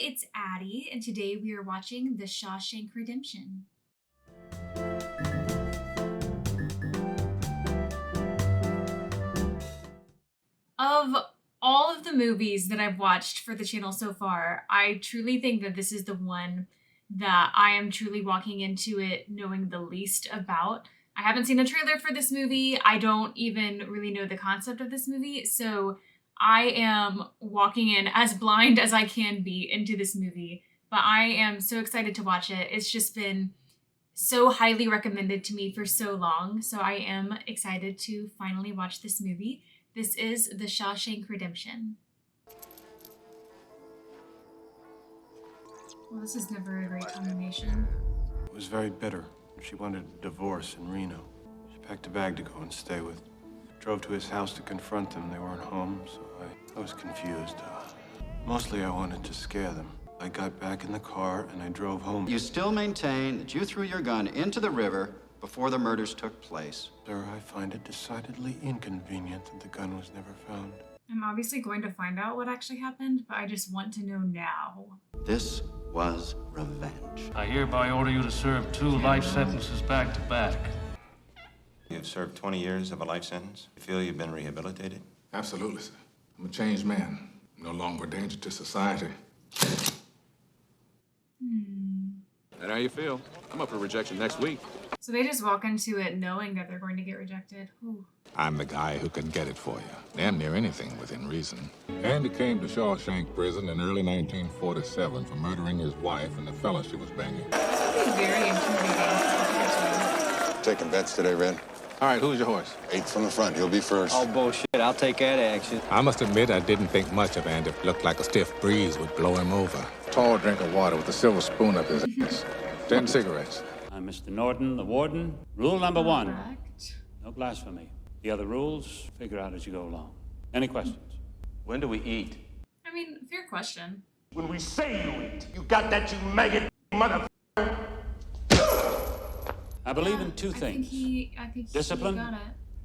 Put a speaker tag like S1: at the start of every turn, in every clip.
S1: it's Addie, and today we are watching The Shawshank Redemption. Of all of the movies that I've watched for the channel so far, I truly think that this is the one that I am truly walking into it knowing the least about. I haven't seen a trailer for this movie. I don't even really know the concept of this movie, so I am walking in as blind as I can be into this movie, but I am so excited to watch it. It's just been so highly recommended to me for so long, so I am excited to finally watch this movie. This is The Shawshank Redemption. Well, this is never a great combination.
S2: It was very bitter. She wanted a divorce in Reno. She packed a bag to go and stay with. Drove to his house to confront them. They weren't home, so I was confused. Mostly I wanted to scare them. I got back in the car and I drove home.
S3: You still maintain that you threw your gun into the river before the murders took place?
S2: Sir, I find it decidedly inconvenient that the gun was never found.
S1: I'm obviously going to find out what actually happened, but I just want to know now.
S3: This was revenge.
S4: I hereby order you to serve 2 life sentences back to back.
S5: You've served 20 years of a life sentence. You feel you've been rehabilitated?
S6: Absolutely, sir. I'm a changed man. No longer a danger to society.
S7: And how you feel? I'm up for rejection next week.
S1: So they just walk into it knowing that they're going to get rejected. Ooh.
S6: I'm the guy who can get it for you. Damn near anything within reason. Andy came to Shawshank prison in early 1947 for murdering his wife and the fella she was banging.
S1: This would be very intimidating.
S8: Taking bets today, Red.
S7: All right, who's your horse?
S8: 8 from the front. He'll be first.
S9: Oh, bullshit. I'll take that action.
S6: I must admit I didn't think much of Andy. It looked like a stiff breeze would blow him over. Tall drink of water with a silver spoon up his ass. 10 cigarettes.
S4: I'm Mr. Norton, the warden. Rule number 1,
S1: Correct.
S4: no blasphemy. The other rules, figure out as you go along. Any questions?
S5: When do we eat?
S1: I mean, fair question.
S10: When we say you eat, you got that, you maggot mother.
S4: I believe in 2
S1: I
S4: things.
S1: think
S4: Discipline
S1: he got it.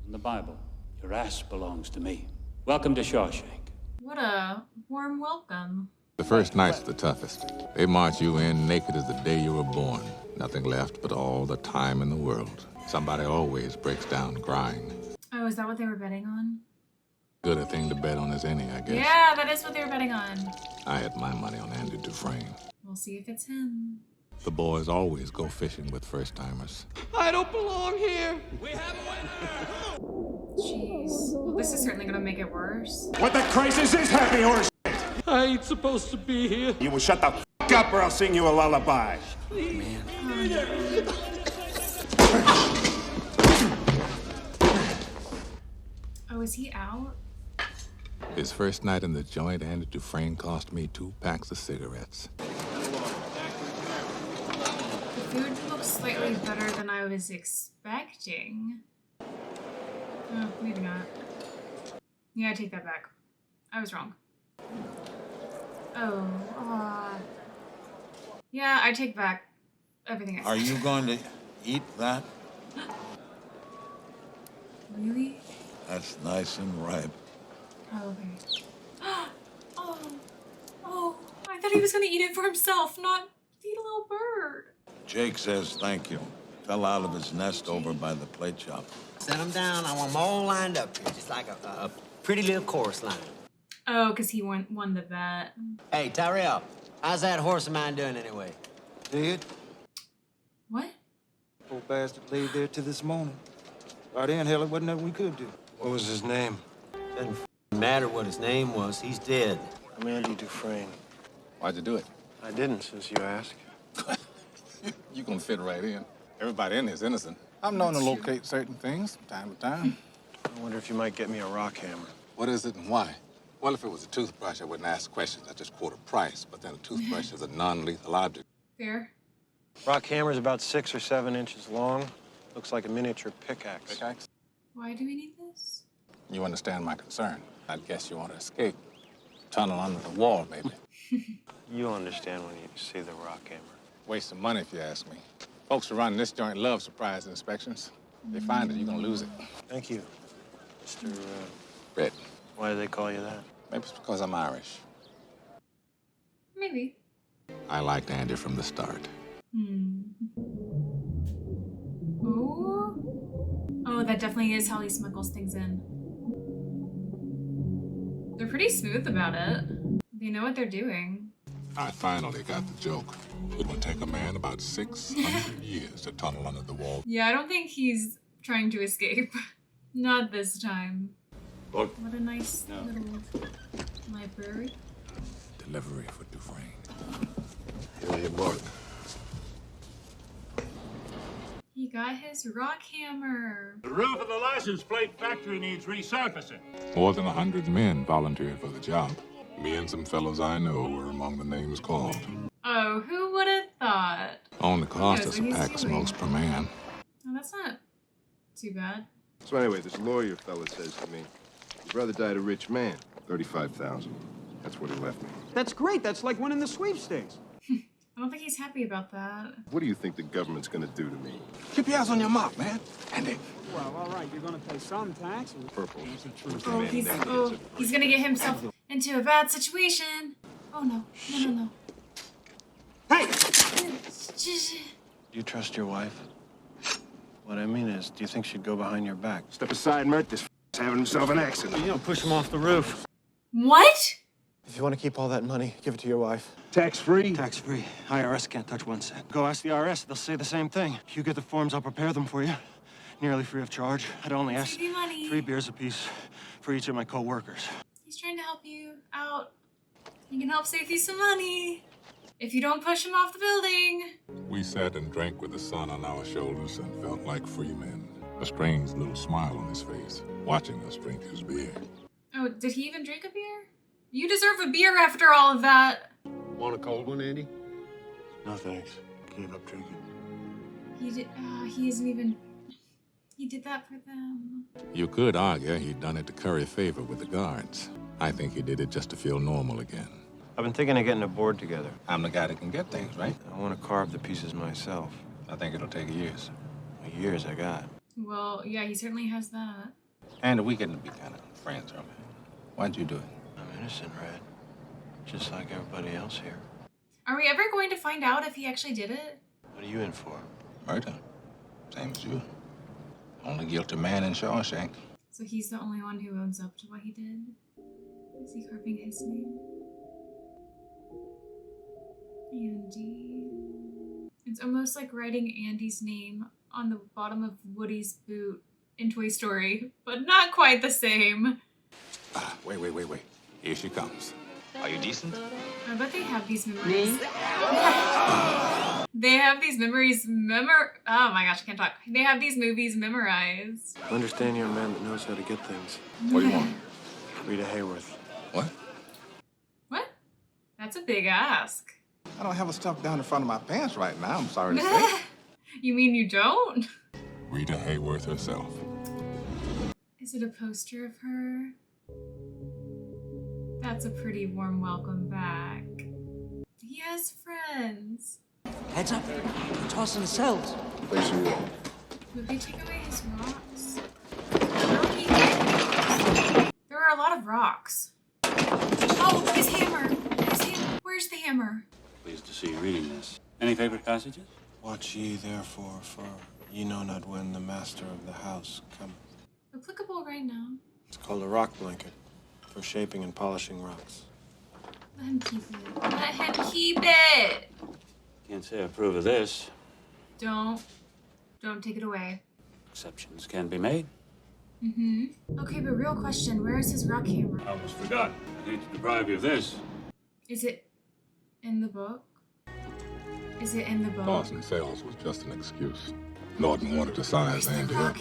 S4: and the Bible. Your ass belongs to me. Welcome to Shawshank.
S1: What a warm welcome.
S6: The first night's the toughest. They march you in naked as the day you were born. Nothing left but all the time in the world. Somebody always breaks down crying.
S1: Oh, is that what they were betting on?
S6: Good a thing to bet on as any, I guess.
S1: Yeah, that is what they were betting on.
S6: I had my money on Andy Dufresne.
S1: We'll see if it's him.
S6: The boys always go fishing with first-timers.
S9: I don't belong here.
S1: Jeez. Well, this is certainly gonna make it worse.
S10: What the crisis is happy horse?
S4: I ain't supposed to be here.
S10: You will shut the f up or I'll sing you a lullaby.
S1: Oh, is he out?
S6: His first night in the joint, Andy Dufresne cost me 2 packs of cigarettes.
S1: The food looks slightly better than I was expecting. Oh, maybe not. Yeah, I take that back. I was wrong. Oh, yeah, I take back everything I said.
S11: Are you going to eat that?
S1: Really?
S11: That's nice and ripe.
S1: Oh, okay. Oh, I thought he was gonna eat it for himself, not feed a little bird.
S11: Jake says thank you. Fell out of his nest over by the plate shop.
S9: Set them down. I want them all lined up here, just like a pretty little chorus line.
S1: Oh, because he won the bet.
S9: Hey, Tyrell, how's that horse of mine doing anyway?
S12: Good.
S1: What?
S12: Poor bastard laid there till this morning. By then, hell, it wasn't nothing we could do.
S2: What was his name?
S9: Doesn't matter what his name was. He's dead.
S2: I'm Andy Dufresne.
S6: Why'd you do it?
S2: I didn't, since you asked.
S6: You gonna fit right in. Everybody in here is innocent. I'm known to locate certain things from time to time.
S2: I wonder if you might get me a rock hammer.
S6: What is it and why? Well, if it was a toothbrush, I wouldn't ask questions. I'd just quote a price. But then a toothbrush is a non-lethal object.
S1: Fair.
S2: Rock hammer's about 6 or 7 inches long. Looks like a miniature pickaxe.
S6: Pickaxe?
S1: Why do we need this?
S6: You understand my concern. I guess you want to escape. Tunnel under the wall, maybe.
S2: You'll understand when you see the rock hammer.
S6: Waste of money, if you ask me. Folks who run this joint love surprise inspections. They find it, you're gonna lose it.
S2: Thank you, Mr.
S6: Red.
S2: Why do they call you that?
S6: Maybe it's because I'm Irish.
S1: Maybe.
S6: I liked Andy from the start.
S1: Oh, that definitely is how he smuggles things in. They're pretty smooth about it. They know what they're doing.
S6: I finally got the joke. It would take a man about 600 years to tunnel under the wall.
S1: Yeah, I don't think he's trying to escape. Not this time.
S4: Look.
S1: What a nice little library.
S6: Delivery for Dufresne. Here you work.
S1: He got his rock hammer.
S10: The roof of the license plate factory needs resurfacing.
S6: More than 100 men volunteered for the job. Me and some fellows I know were among the names called.
S1: Oh, who would have thought?
S6: Only cost us a pack of smokes per man.
S1: Oh, that's not too bad.
S8: So anyway, this lawyer fella says to me, your brother died a rich man, $35,000. That's what he left me.
S12: That's great. That's like winning the sweepstakes.
S1: I don't think he's happy about that.
S8: What do you think the government's gonna do to me?
S6: Keep your eyes on your mouth, man. Andy.
S12: Well, all right. You're gonna pay some taxes.
S8: Purple.
S1: He's gonna get himself into a bad situation. Oh no, no.
S12: Hey!
S2: Do you trust your wife? What I mean is, do you think she'd go behind your back?
S8: Step aside, Mert. This having himself an accident.
S12: You don't push him off the roof.
S1: What?
S2: If you want to keep all that money, give it to your wife.
S8: Tax-free?
S13: Tax-free. IRS can't touch 1 cent. Go ask the IRS. They'll say the same thing. You get the forms, I'll prepare them for you. Nearly free of charge. I'd only ask 3 beers apiece for each of my co-workers.
S1: He's trying to help you out. He can help save you some money. If you don't push him off the building.
S6: We sat and drank with the sun on our shoulders and felt like free men. A strange little smile on his face, watching us drink his beer.
S1: Oh, did he even drink a beer? You deserve a beer after all of that.
S8: Want a cold one, Andy?
S2: No, thanks. Gave up drinking.
S1: He isn't even... He did that for them.
S6: You could argue he'd done it to curry favor with the guards. I think he did it just to feel normal again.
S2: I've been thinking of getting a board together.
S11: I'm the guy that can get things, right?
S2: I want to carve the pieces myself.
S11: I think it'll take years.
S2: Years I got.
S1: Well, yeah, he certainly has that.
S11: And we getting to be kind of friends, aren't we? Why'd you do it?
S2: I'm innocent, Red. Just like everybody else here.
S1: Are we ever going to find out if he actually did it?
S2: What are you in for?
S11: Murder. Same as you. Only guilty man in Shawshank.
S1: So he's the only one who owns up to what he did? Is he carving his name? Andy. It's almost like writing Andy's name on the bottom of Woody's boot in Toy Story, but not quite the same.
S6: Wait. Here she comes.
S5: Are you decent?
S1: I bet they have these memories. They have these memories oh my gosh, I can't talk. They have these movies memorized.
S2: I understand you're a man that knows how to get things.
S11: What do you want?
S2: Rita Hayworth.
S11: What?
S1: What? That's a big ask.
S6: I don't have a stuff down in front of my pants right now, I'm sorry to say.
S1: You mean you don't?
S6: Rita Hayworth herself.
S1: Is it a poster of her? That's a pretty warm welcome back. He has friends.
S9: Heads up. They're tossing the cells.
S8: Place you walk.
S1: Would they take away his rocks? There are a lot of rocks. Oh, his hammer. Where's the hammer?
S4: Pleased to see you reading this. Any favorite passages?
S2: Watch ye therefore, for ye know not when the master of the house cometh.
S1: Applicable right now.
S2: It's called a rock blanket for shaping and polishing rocks.
S1: Let him keep it. Let him keep it!
S4: Can't say I approve of this.
S1: Don't take it away.
S4: Exceptions can be made.
S1: Okay, but real question, where is his rock hammer?
S4: I almost forgot. I hate to deprive you of this.
S1: Is it in the book? Is it in the book?
S6: Dawson Sales was just an excuse. Norton wanted to size Andy up.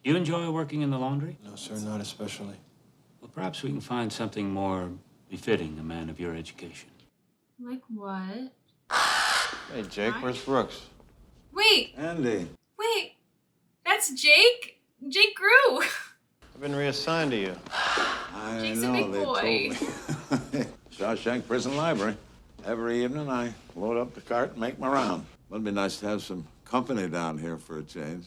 S4: You enjoy working in the laundry?
S2: No, sir, not especially.
S4: Well, perhaps we can find something more befitting a man of your education.
S1: Like what?
S2: Hey, Jake, where's Brooks?
S1: Wait!
S11: Andy.
S1: Wait! That's Jake? Jake grew!
S2: I've been reassigned to you.
S11: I
S1: Jake's a
S11: know,
S1: big
S11: they
S1: boy.
S11: told me. Shawshank Prison Library. Every evening I load up the cart and make my round. Would be nice to have some company down here for a change.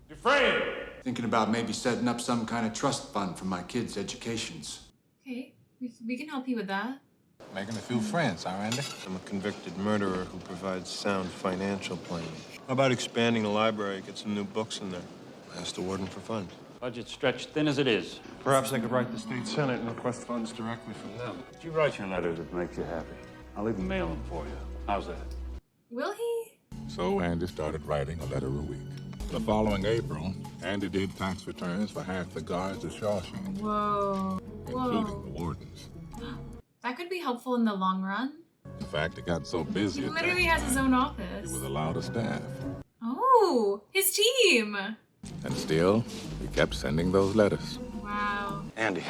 S10: Dufresne!
S14: Thinking about maybe setting up some kind of trust fund for my kids' educations.
S1: Okay, we can help you with that.
S6: Making a few friends, huh, Randy?
S2: I'm a convicted murderer who provides sound financial planning. How about expanding the library, get some new books in there? Ask the warden for funds.
S4: Budget stretched thin as it is.
S7: Perhaps I could write the state senate and request funds directly from them.
S4: Did you write your letter that makes you happy? I'll even mail them for you. How's that?
S1: Will he?
S6: So Andy started writing a letter a week. The following April, Andy did tax returns for half the guards at Shawshank,
S1: Whoa.
S6: including the wardens.
S1: That could be helpful in the long run.
S6: In fact, it got so busy
S1: He
S6: at
S1: literally
S6: tax
S1: has his own
S6: he
S1: office.
S6: was allowed a staff.
S1: Oh, his team.
S6: And still, he kept sending those letters.
S1: Wow.
S10: Andy,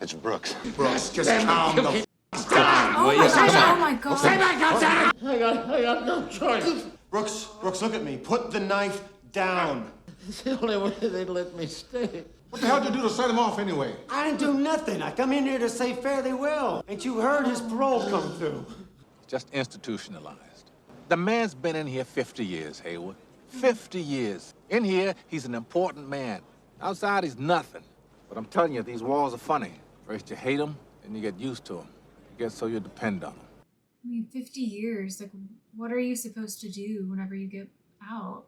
S10: it's Brooks.
S14: Brooks, just calm the down.
S1: Oh my gosh, oh my god.
S10: Stay back outside! I got no choice.
S8: Brooks, look at me. Put the knife down.
S10: It's the only way they let me stay.
S14: What the hell did you do to set him off anyway?
S9: I didn't do nothing. I come in here to say fare thee well. Ain't you heard his parole come through?
S6: Just institutionalized. The man's been in here 50 years, Haywood. 50 years. In here, he's an important man. Outside, he's nothing. But I'm telling you, these walls are funny. First you hate them, then you get used to them. You get so you depend on them.
S1: I mean, 50 years. Like, what are you supposed to do whenever you get out?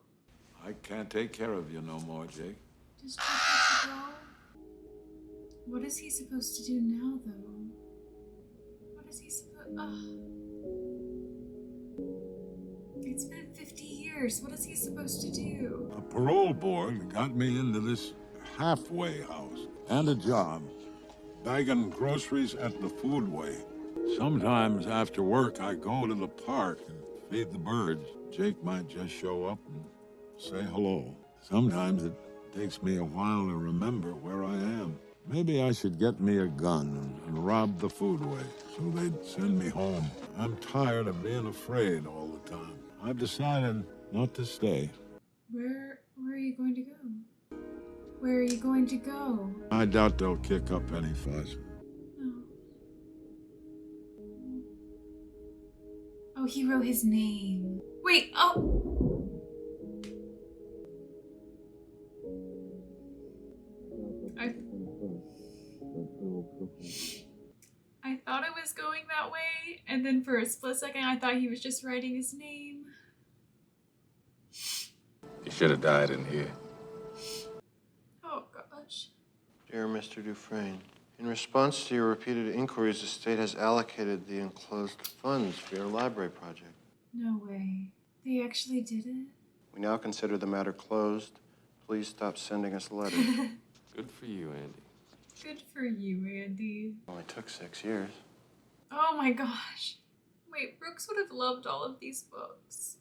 S11: I can't take care of you no more, Jake.
S1: Does Jake have to go? What is he supposed to do now, though? What is he supposed... It's been 50 years. What is he supposed to do?
S6: The parole board got me into this halfway house and a job, bagging groceries at the foodway. Sometimes after work, I go to the park and feed the birds. Jake might just show up and say hello. Sometimes it takes me a while to remember where I am. Maybe I should get me a gun and rob the foodway so they'd send me home. I'm tired of being afraid all the time. I've decided not to stay.
S1: Where are you going to go? Where are you going to go?
S6: I doubt they'll kick up any fuss.
S1: Oh, he wrote his name. Wait, oh! I thought it was going that way, and then for a split second I thought he was just writing his name.
S6: You should have died in here.
S1: Oh gosh.
S2: Dear Mr. Dufresne, in response to your repeated inquiries, the state has allocated the enclosed funds for your library project.
S1: No way. They actually did it?
S2: We now consider the matter closed. Please stop sending us letters.
S7: Good for you, Andy.
S1: Good for you, Andy.
S2: Only took 6 years.
S1: Oh my gosh. Wait, Brooks would have loved all of these books.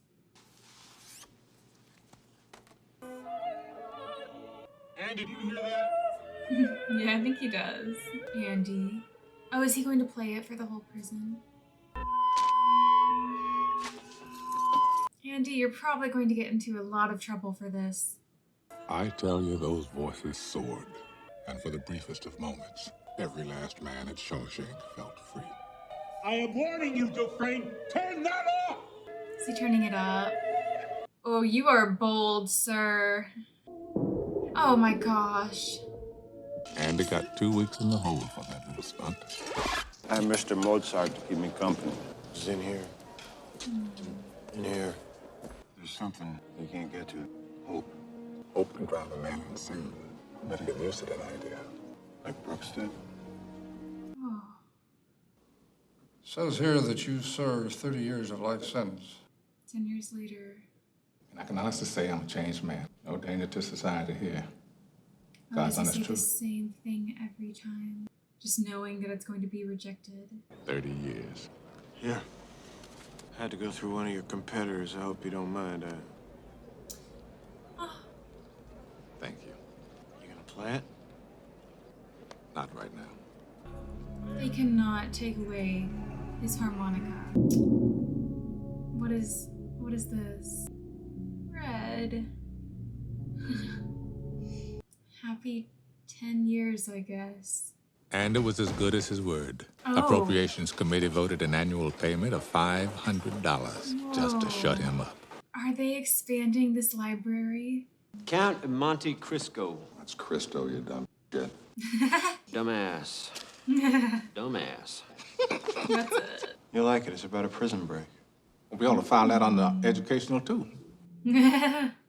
S14: Andy, do you hear that?
S1: Yeah, I think he does. Andy. Oh, is he going to play it for the whole prison? Andy, you're probably going to get into a lot of trouble for this.
S6: I tell you, those voices soared. And for the briefest of moments, every last man at Shawshank felt free.
S10: I am warning you, Dufresne. Turn that off!
S1: Is he turning it up? Oh, you are bold, sir. Oh my gosh.
S6: Andy got 2 weeks in the hole for that little stunt.
S2: I have Mr. Mozart to keep me company. He's in here. In here. There's something you can't get to. Hope.
S6: Hope can drive a man insane. Better get used to that idea.
S2: Like Brooks did.
S1: Oh.
S7: Says here that you served 30 years of life sentence.
S1: 10 years later.
S6: And I can honestly say I'm a changed man. No danger to society here.
S1: I
S6: God's
S1: guess
S6: honest
S1: you say the
S6: truth.
S1: same thing every time. Just knowing that it's going to be rejected.
S6: 30 years.
S2: Yeah. Had to go through one of your competitors. I hope you don't mind.
S6: Thank you.
S2: You gonna play it?
S6: Not right now.
S1: They cannot take away his harmonica. What is this? Red. Happy 10 years, I guess.
S6: And it was as good as his word.
S1: Oh.
S6: Appropriations Committee voted an annual payment of $500 just to shut him up.
S1: Are they expanding this library?
S9: Count Monte Cristo.
S6: That's Cristo, you dumb shit.
S9: Dumbass. Dumbass.
S1: That's it.
S2: You'll like it. It's about a prison break.
S14: We ought to file that under educational, too.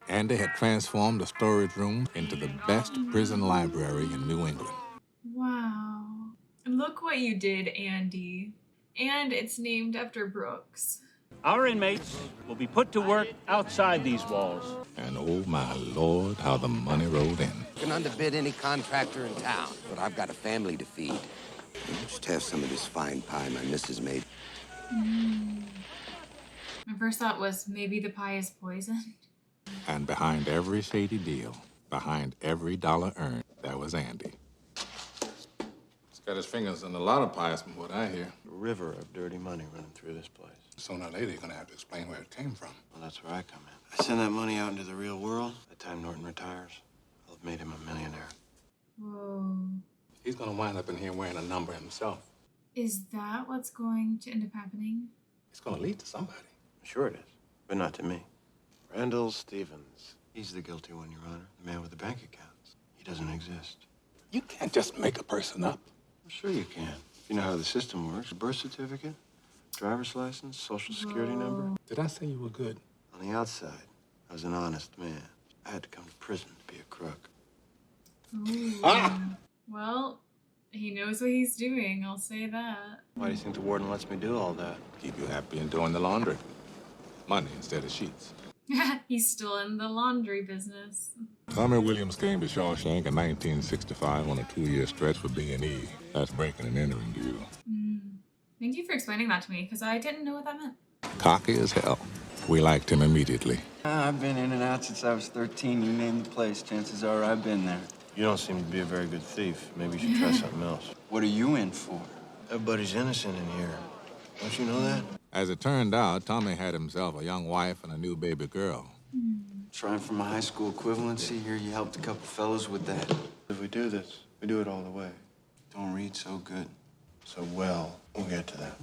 S15: Andy had transformed the storage room into the best prison library in New England.
S1: Wow. Look what you did, Andy. And it's named after Brooks.
S4: Our inmates will be put to work outside these walls.
S15: And oh my Lord, how the money rolled in.
S16: I can underbid any contractor in town, but I've got a family to feed. Just have some of this fine pie my missus made.
S1: My first thought was maybe the pie is poisoned.
S15: And behind every shady deal, behind every dollar earned, there was Andy.
S14: He's got his fingers in a lot of pies from what I hear.
S2: A river of dirty money running through this place.
S14: Sooner or later, you're gonna have to explain where it came from.
S2: Well, that's where I come in. I send that money out into the real world. By the time Norton retires, I'll have made him a millionaire.
S1: Whoa.
S14: He's gonna wind up in here wearing a number himself.
S1: Is that what's going to end up happening?
S14: It's gonna lead to somebody.
S2: Sure it is, but not to me. Randall Stevens. He's the guilty one, Your Honor. The man with the bank accounts. He doesn't exist.
S14: You can't just make a person up.
S2: Well, sure you can. If you know how the system works. Birth certificate, driver's license, social security number.
S14: Did I say you were good?
S2: On the outside, I was an honest man. I had to come to prison to be a crook.
S1: Ooh. Well, he knows what he's doing, I'll say that.
S2: Why do you think the warden lets me do all that?
S15: Keep you happy and doing the laundry. Money instead of sheets.
S1: He's still in the laundry business.
S15: Tommy Williams came to Shawshank in 1965 on a 2-year stretch for B&E. That's breaking and entering to you.
S1: Thank you for explaining that to me, because I didn't know what that meant.
S15: Cocky as hell. We liked him immediately.
S12: I've been in and out since I was 13. You name the place, chances are I've been there.
S2: You don't seem to be a very good thief. Maybe you should try something else.
S12: What are you in for?
S2: Everybody's innocent in here. Don't you know that?
S15: As it turned out, Tommy had himself a young wife and a new baby girl.
S3: Trying for my high school equivalency here, you helped a couple fellows with that.
S2: If we do this, we do it all the way.
S3: Don't read so good.
S2: So well, we'll get to that.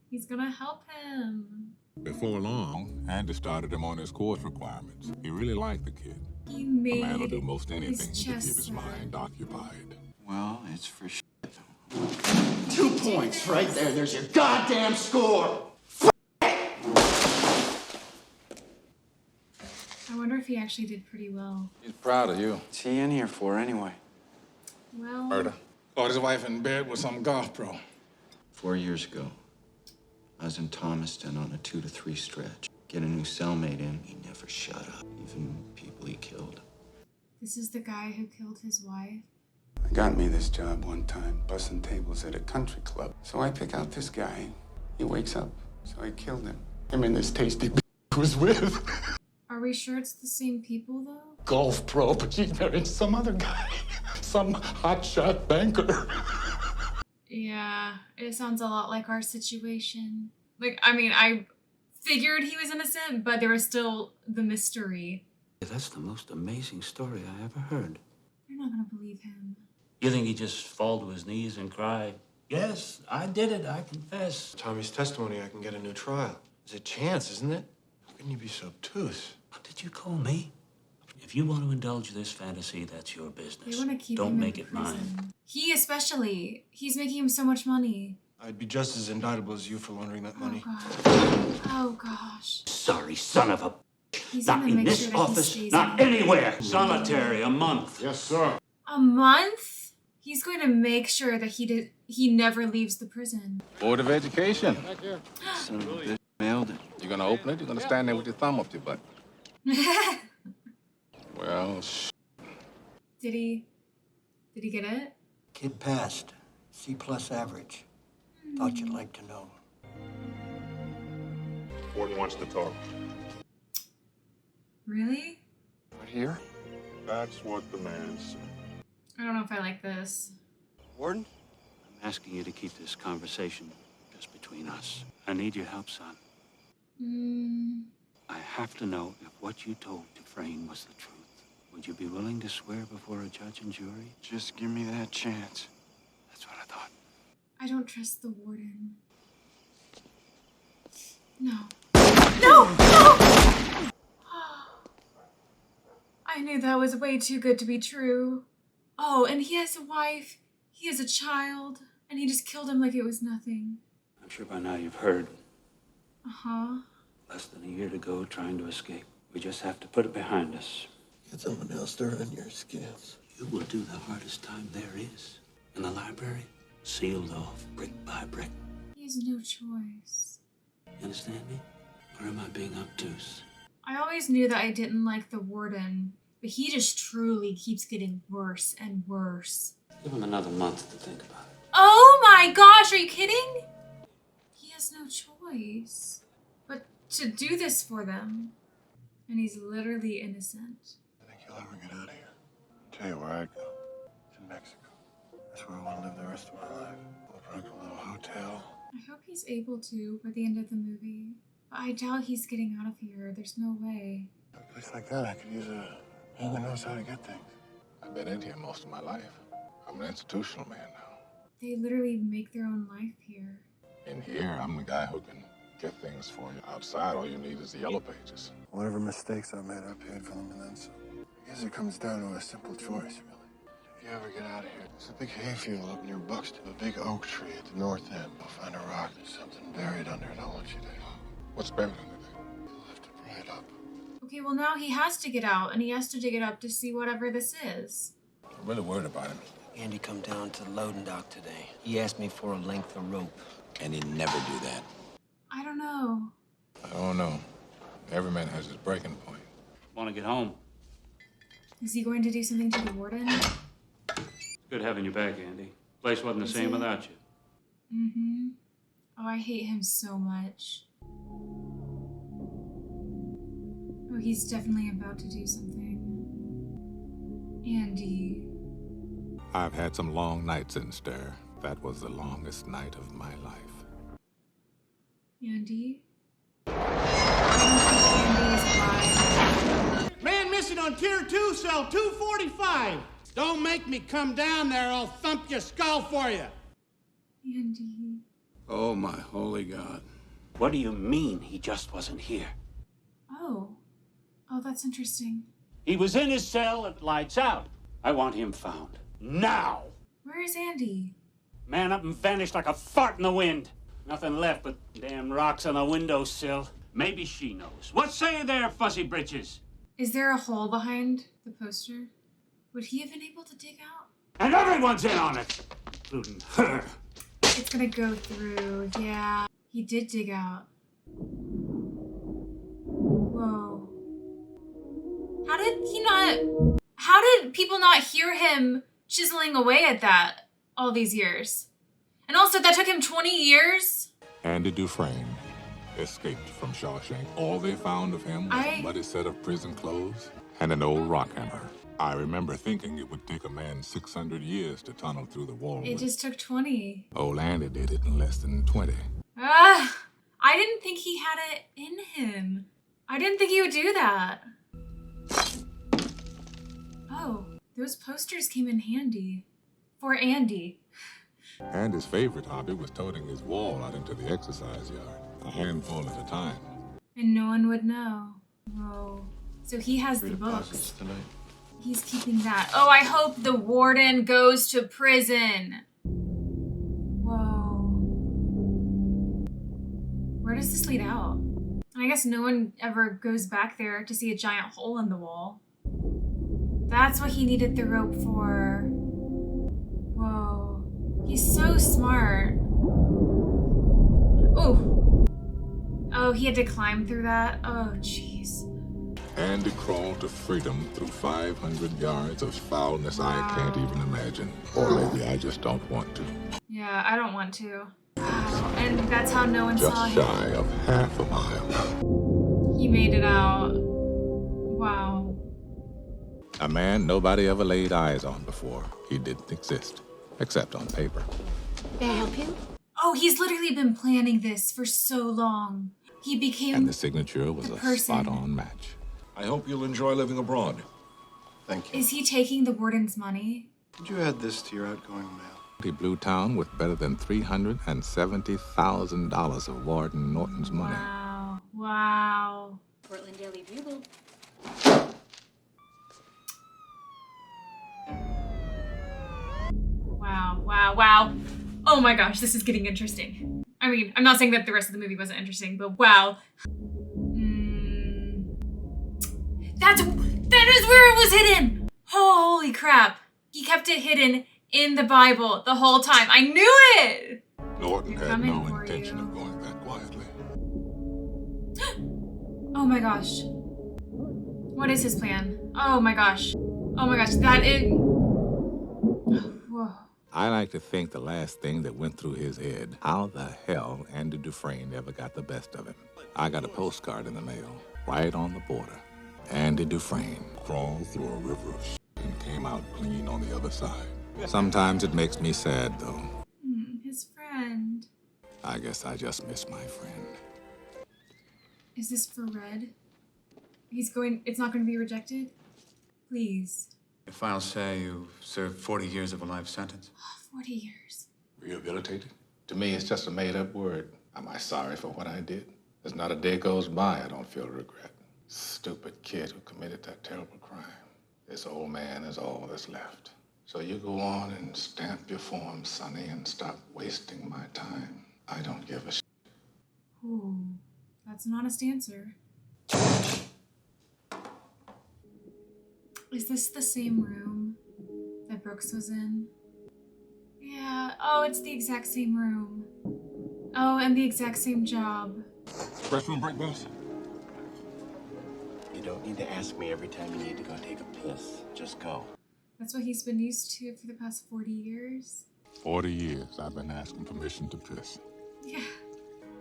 S1: He's gonna help him.
S15: Before long, Andy started him on his course requirements. He really liked the kid.
S1: He
S15: A
S1: made
S15: man will do most anything
S1: his
S15: to keep
S1: chest
S15: his mind occupied.
S3: Well, it's for shit.
S10: 2 points right there. There's your goddamn score.
S1: I wonder if he actually did pretty well.
S14: He's proud of you.
S3: What's he in here for, anyway?
S1: Well,
S14: Murder. Caught his wife in bed with some golf pro.
S3: 4 years ago, I was in Thomaston on a 2 to 3 stretch. Get a new cellmate in, he never shut up. Even people he killed.
S1: this is the guy who killed his wife.
S17: Got me this job one time, bussing tables at a country club. So I pick out this guy. He wakes up, so I killed him. Him and this tasty was with.
S1: Are we sure it's the same people, though?
S14: Golf pro, but she's married some other guy. Some hotshot banker.
S1: Yeah, it sounds a lot like our situation. Like, I mean, I figured he was innocent, but there was still the mystery.
S18: That's the most amazing story I ever heard.
S1: They're not gonna believe him.
S4: You think he'd just fall to his knees and cry, "Yes, I did it, I confess."
S2: Tommy's testimony, I can get a new trial. There's a chance, isn't it? How can you be so obtuse?
S4: What did you call me? If you want to indulge this fantasy, that's your
S1: They
S4: business.
S1: want to keep
S4: Don't
S1: him
S4: make
S1: in
S4: it
S1: prison.
S4: mine.
S1: He especially. He's making him so much money.
S2: I'd be just as indictable as you for laundering that money.
S1: Oh gosh.
S4: Sorry, son of a...
S1: He's
S4: Not
S1: gonna
S4: in
S1: make
S4: this
S1: sure that he
S4: office,
S1: stays
S4: not
S1: in.
S4: anywhere. Solitary, a month.
S14: Yes, sir.
S1: A month? He's going to make sure that he never leaves the prison.
S14: Board of Education.
S3: Son of a bitch mailed it.
S14: You're gonna open it, you're gonna stand there with your thumb up your butt. Well,
S1: Did he get it?
S9: Kid passed. C+ average. Thought you'd like to know.
S8: Warden wants to talk.
S1: Really?
S8: Right here? That's what the man said.
S1: I don't know if I like this.
S3: Warden?
S4: I'm asking you to keep this conversation just between us. I need your help, son. I have to know if what you told Dufresne was the truth. Would you be willing to swear before a judge and jury?
S3: Just give me that chance.
S4: That's what I thought.
S1: I don't trust the warden. No. No! No! I knew that was way too good to be true. Oh, and he has a wife. He has a child. And he just killed him like it was nothing.
S4: I'm sure by now you've heard.
S1: Uh-huh.
S4: Less than a year to go trying to escape. We just have to put it behind us.
S18: Get someone else to run your scales.
S4: You will do the hardest time there is. In the library, sealed off brick by brick.
S1: He has no choice.
S4: You understand me? Or am I being obtuse?
S1: I always knew that I didn't like the warden, but he just truly keeps getting worse and worse.
S4: Give him another month to think about it.
S1: Oh my gosh, are you kidding? He has no choice but to do this for them. And he's literally innocent.
S2: I think you'll ever get out of here. I'll tell you where I'd go. It's in Mexico. That's where I want to live the rest of my life. Open up a little hotel.
S1: I hope he's able to by the end of the movie. But I doubt he's getting out of here. There's no way.
S2: A place like that, I could use a man that knows how to get things.
S15: I've been in here most of my life. I'm an institutional man now.
S1: They literally make their own life here.
S15: In here, I'm the guy who can get things for you. Outside, all you need is the yellow pages.
S2: Whatever mistakes I made, I paid for them and then some. I guess it comes down to a simple choice, really. If you ever get out of here, there's a big hayfield up near Buxton, a big oak tree at the north end. You'll find a rock. There's something buried under it. I want you to.
S15: What's buried under there?
S2: You'll have to pry it up.
S1: Okay, well now he has to get out, and he has to dig it up to see whatever this is.
S15: I'm really worried about him.
S9: Andy come down to the loading dock today. He asked me for a length of rope.
S3: And he'd never do that.
S1: I don't know.
S15: I don't know. Every man has his breaking point.
S4: Want to get home?
S1: Is he going to do something to the warden?
S4: Good having you back, Andy. Place wasn't the same without you.
S1: Mm-hmm. Oh, I hate him so much. Oh, he's definitely about to do something. Andy.
S15: I've had some long nights in stir. That was the longest night of my life.
S1: Andy? I don't think Andy is alive.
S10: Man missing on tier 2, cell 245. Don't make me come down there. I'll thump your skull for you.
S1: Andy.
S3: Oh, my holy God.
S4: What do you mean he just wasn't here?
S1: Oh. Oh, that's interesting.
S4: He was in his cell at lights out. I want him found. Now!
S1: Where is Andy?
S4: Man up and vanished like a fart in the wind. Nothing left but damn rocks on the windowsill. Maybe she knows. What say there, Fuzzy Britches?
S1: Is there a hole behind the poster? Would he have been able to dig out?
S4: And everyone's in on it, including her.
S1: It's gonna go through, yeah. He did dig out. Whoa. How did people not hear him chiseling away at that all these years? And also, that took him 20 years?
S15: Andy Dufresne escaped from Shawshank. All they found of him was a muddy set of prison clothes and an old rock hammer. I remember thinking it would take a man 600 years to tunnel through the wall.
S1: It just took 20.
S15: Old Andy did it in less than 20.
S1: I didn't think he had it in him. I didn't think he would do that. Oh, those posters came in handy. For Andy.
S15: Andy's favorite hobby was toting his wall out into the exercise yard, a handful at a time.
S1: And no one would know. Whoa. So he has the books.
S2: Tonight.
S1: He's keeping that. Oh, I hope the warden goes to prison. Whoa. Where does this lead out? I guess no one ever goes back there to see a giant hole in the wall. That's what he needed the rope for. Whoa. He's so smart. Oh. Oh, he had to climb through that? Oh, jeez.
S15: Andy crawled to freedom through 500 yards of foulness I can't even imagine. Or maybe I just don't want to.
S1: Yeah, I don't want to. Wow. And that's how no one saw him.
S15: Just shy of half a mile.
S1: He made it out. Wow.
S15: A man nobody ever laid eyes on before. He didn't exist, except on paper.
S1: May I help you? Oh, he's literally been planning this for so long. He became
S15: And the signature was a
S1: person.
S15: spot-on match.
S11: I hope you'll enjoy living abroad.
S2: Thank you.
S1: Is he taking the warden's money?
S2: Could you add this to your outgoing mail?
S15: Blue Town with better than $370,000 of Warden Norton's money.
S1: Wow. Wow.
S19: Portland Daily Bugle.
S1: Wow, wow, wow. Oh my gosh, this is getting interesting. I mean, I'm not saying that the rest of the movie wasn't interesting, but wow. That is where it was hidden! Holy crap. He kept it hidden in the Bible the whole time. I knew it!
S15: Norton had no intention of going that quietly.
S1: Oh my gosh. What is his plan? Oh my gosh. Oh my gosh, that is... Whoa.
S15: I like to think the last thing that went through his head, how the hell Andy Dufresne ever got the best of him. I got a postcard in the mail, right on the border. Andy Dufresne crawled through a river of shit and came out clean on the other side. Sometimes it makes me sad, though.
S1: His friend.
S15: I guess I just miss my friend.
S1: Is this for Red? It's not going to be rejected? Please.
S2: The files say you served 40 years of a life sentence.
S1: 40 years.
S14: Rehabilitated? To me, it's just a made-up word. Am I sorry for what I did? There's not a day goes by I don't feel regret. Stupid kid who committed that terrible crime. This old man is all that's left. So you go on and stamp your form, Sonny, and stop wasting my time. I don't give a shit.
S1: Ooh, that's an honest answer. Is this the same room that Brooks was in? Yeah. Oh, it's the exact same room. Oh, and the exact same job.
S15: Restroom break, boss?
S18: You don't need to ask me every time you need to go take a piss. Just go.
S1: That's what he's been used to for the past 40 years.
S15: 40 years I've been asking permission to piss.
S1: Yeah.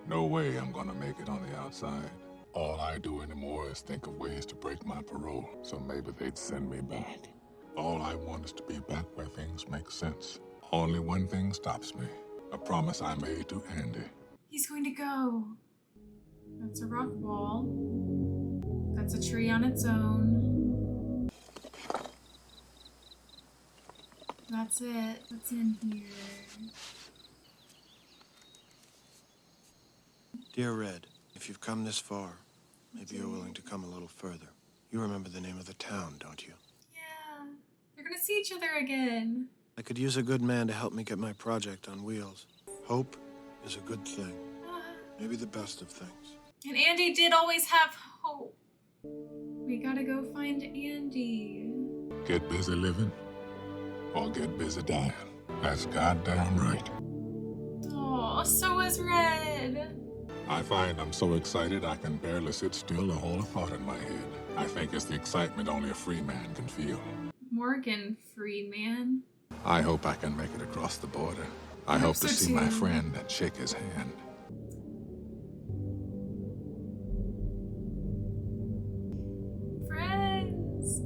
S15: No way I'm gonna make it on the outside. All I do anymore is think of ways to break my parole, so maybe they'd send me back. All I want is to be back where things make sense. Only one thing stops me. A promise I made to Andy.
S1: He's going to go. That's a rock wall. That's a tree on its own. That's it. What's in here?
S2: Dear Red, if you've come this far, maybe you're willing to come a little further. You remember the name of the town, don't you?
S1: Yeah. They're gonna see each other again.
S2: I could use a good man to help me get my project on wheels. Hope is a good thing. Maybe the best of things.
S1: And Andy did always have hope. We gotta go find Andy.
S15: Get busy living or get busy dying. That's goddamn right.
S1: Oh, so is Red.
S15: I find I'm so excited I can barely sit still or hold a thought in my head. I think it's the excitement only a free man can feel.
S1: Morgan Freeman.
S15: I hope I can make it across the border. I hope to see my friend and shake his hand.
S1: Friends.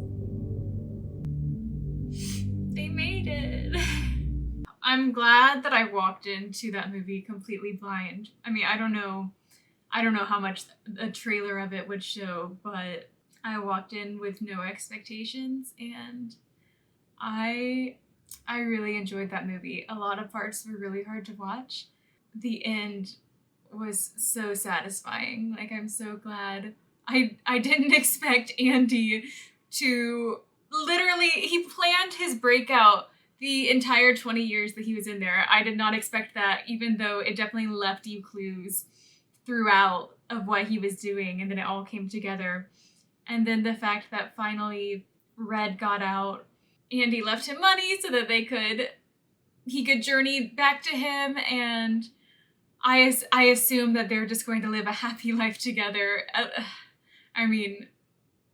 S1: They made it. I'm glad that I walked into that movie completely blind. I mean, I don't know how much a trailer of it would show, but I walked in with no expectations, and I really enjoyed that movie. A lot of parts were really hard to watch. The end was so satisfying. Like, I'm so glad. I didn't expect Andy to literally, he planned his breakout the entire 20 years that he was in there. I did not expect that, even though it definitely left you clues throughout of what he was doing, and then it all came together. And then the fact that finally Red got out, Andy left him money so that he could journey back to him, and I assume that they're just going to live a happy life together. I mean,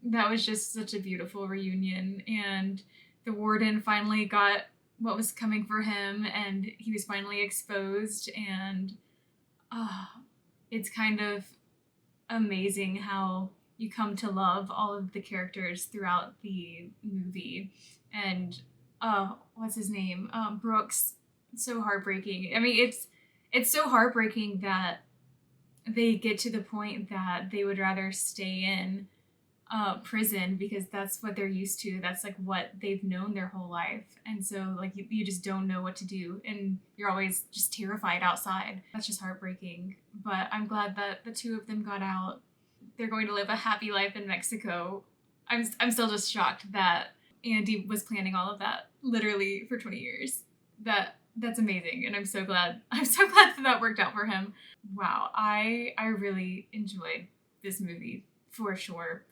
S1: that was just such a beautiful reunion, and the warden finally got what was coming for him, and he was finally exposed, and it's kind of amazing how you come to love all of the characters throughout the movie. And what's his name? Brooks. So heartbreaking. I mean, it's so heartbreaking that they get to the point that they would rather stay in prison because that's what they're used to. That's like what they've known their whole life. And so like you just don't know what to do, and you're always just terrified outside. That's just heartbreaking. But I'm glad that the two of them got out. They're going to live a happy life in Mexico. I'm still just shocked that Andy was planning all of that literally for 20 years. That That's amazing, and I'm so glad that worked out for him. Wow, I really enjoyed this movie for sure.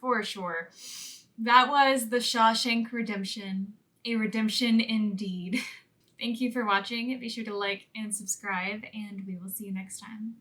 S1: That was The Shawshank Redemption, a redemption indeed. Thank you for watching. Be sure to like and subscribe, and we will see you next time.